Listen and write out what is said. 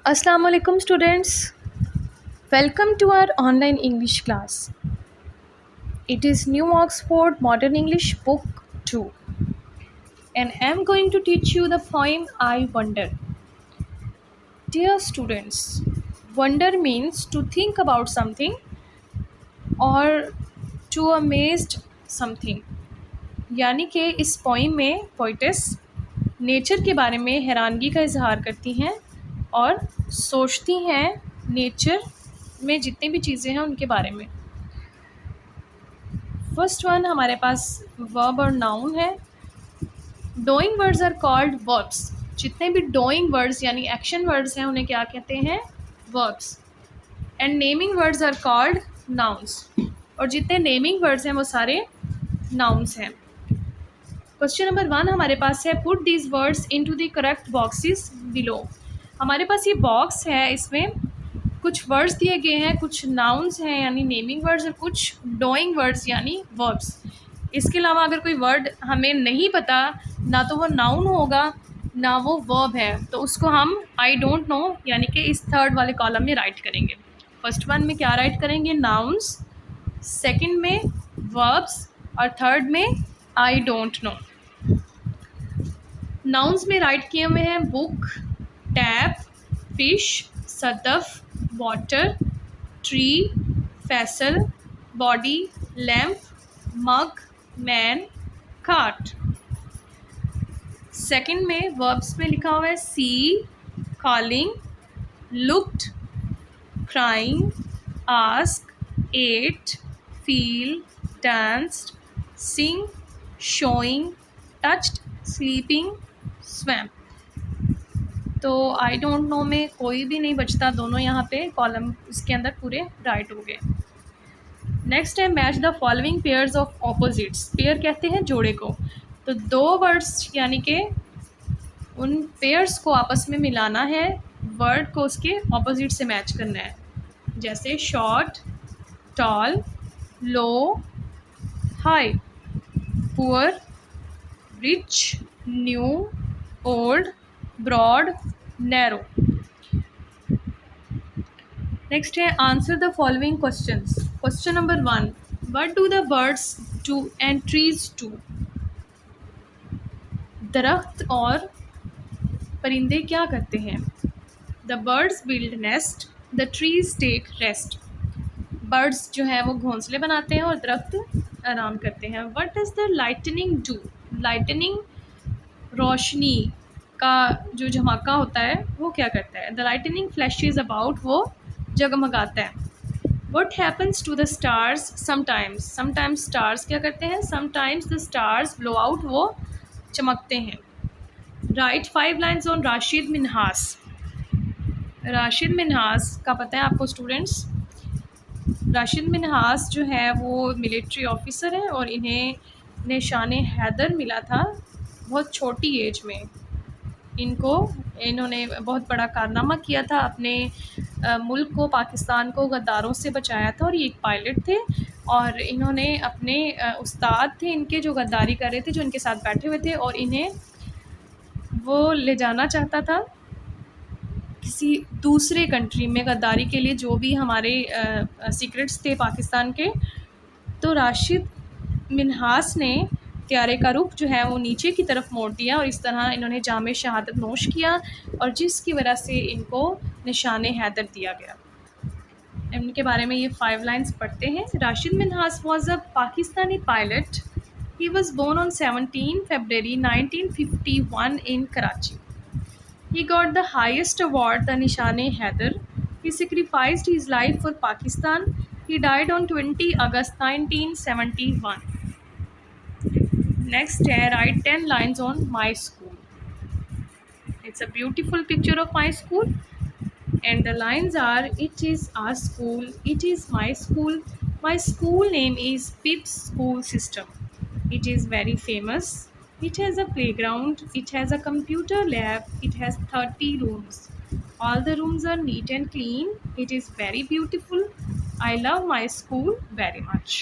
Assalamu alaikum students. Welcome to our online English class. It is New Oxford Modern English Book 2 and I am going to teach you the poem I Wonder. Dear students, wonder means to think about something or to amazed something. यानी कि इस poem में poetess nature के बारे में हैरानगी का इजहार करती हैं और सोचती हैं नेचर में जितनी भी चीज़ें हैं उनके बारे में। फर्स्ट वन हमारे पास वर्ब और नाउन है। Doing words are called verbs. जितने भी डूइंग वर्ड्स यानी एक्शन वर्ड्स हैं उन्हें क्या कहते हैं? Verbs. And naming words are called nouns. और जितने नेमिंग वर्ड्स हैं वो सारे नाउन्स हैं। क्वेश्चन नंबर 1 हमारे पास है put these words into the correct boxes below. हमारे पास ये बॉक्स है, इसमें कुछ वर्ड्स दिए गए हैं, कुछ नाउन्स हैं यानी नेमिंग वर्ड्स और कुछ डूइंग वर्ड्स यानी वर्ब्स। इसके अलावा अगर कोई वर्ड हमें नहीं पता, ना तो वो नाउन होगा ना वो वर्ब है, तो उसको हम आई डोंट नो यानी कि इस थर्ड वाले कॉलम में राइट करेंगे। फर्स्ट वन में क्या राइट करेंगे? नाउन्स, सेकंड में वर्ब्स और थर्ड में आई डोंट नो। नाउन्स में राइट किए हुए हैं book, tap, fish, Sadaf, water, tree, Faisal, body, lamp, mug, man, cart. Second में वर्ब्स में लिखा हुआ है see, calling, looked, crying, ask, ate, feel, danced, sing, showing, touched, sleeping, swam. तो आई डोंट नो में कोई भी नहीं बचता, दोनों यहाँ पे कॉलम इसके अंदर पूरे राइट हो गए। नेक्स्ट है match the following pairs of opposites. Pair कहते हैं जोड़े को। तो दो वर्ड्स यानी कि उन पेयर्स को आपस में मिलाना है, वर्ड को उसके ऑपोजिट से मैच करना है। जैसे short, tall, low, high, poor, rich, new, old, broad, narrow. Next है answer the following questions. Question number 1 what do the birds do and trees do. दरख्त और परिंदे क्या करते हैं? The birds build nest, the trees take rest. Birds जो है वो घोंसले बनाते हैं और दरख्त आराम करते हैं। What does the lightning do. Lightning रोशनी का जो झमाका होता है वो क्या करता है? द लाइटनिंग फ्लैशेज अबाउट, वो जगमगाता है। What happens to the stars sometimes? Sometimes stars क्या करते हैं? Sometimes the stars blow out, वो चमकते हैं। Write 5 lines on Rashid Minhas. Rashid Minhas का पता है आपको स्टूडेंट्स? राशिद मिन्हास जो है वो मिलिट्री ऑफिसर है और इन्हें निशान हैदर मिला था बहुत छोटी एज में। इन्होंने बहुत बड़ा कारनामा किया था, अपने मुल्क को, पाकिस्तान को गद्दारों से बचाया था। और ये एक पायलट थे और इन्होंने अपने उस्ताद थे इनके जो गद्दारी कर रहे थे, जो इनके साथ बैठे हुए थे, और इन्हें वो ले जाना चाहता था किसी दूसरे कंट्री में गद्दारी के लिए, जो भी हमारे सीक्रेट्स थे पाकिस्तान के। तो राशिद मिन्हास ने त्यारे का रुख जो है वो नीचे की तरफ मोड़ दिया और इस तरह इन्होंने जामे शहादत नोश किया, और जिसकी वजह से इनको निशान हैदर दिया गया। इनके बारे में ये 5 लाइन्स पढ़ते हैं। Rashid Minhas was a Pakistani pilot. He was born on 17 February 1951 in Karachi. He got the highest award, the Nishan-e-Haider. He sacrificed his life for Pakistan. He died on 20 August 1971. Next, write 10 lines on my school. It's a beautiful picture of my school. And the lines are, it is our school, it is my school. My school name is Pips School System. It is very famous. It has a playground, it has a computer lab, it has 30 rooms. All the rooms are neat and clean. It is very beautiful. I love my school very much.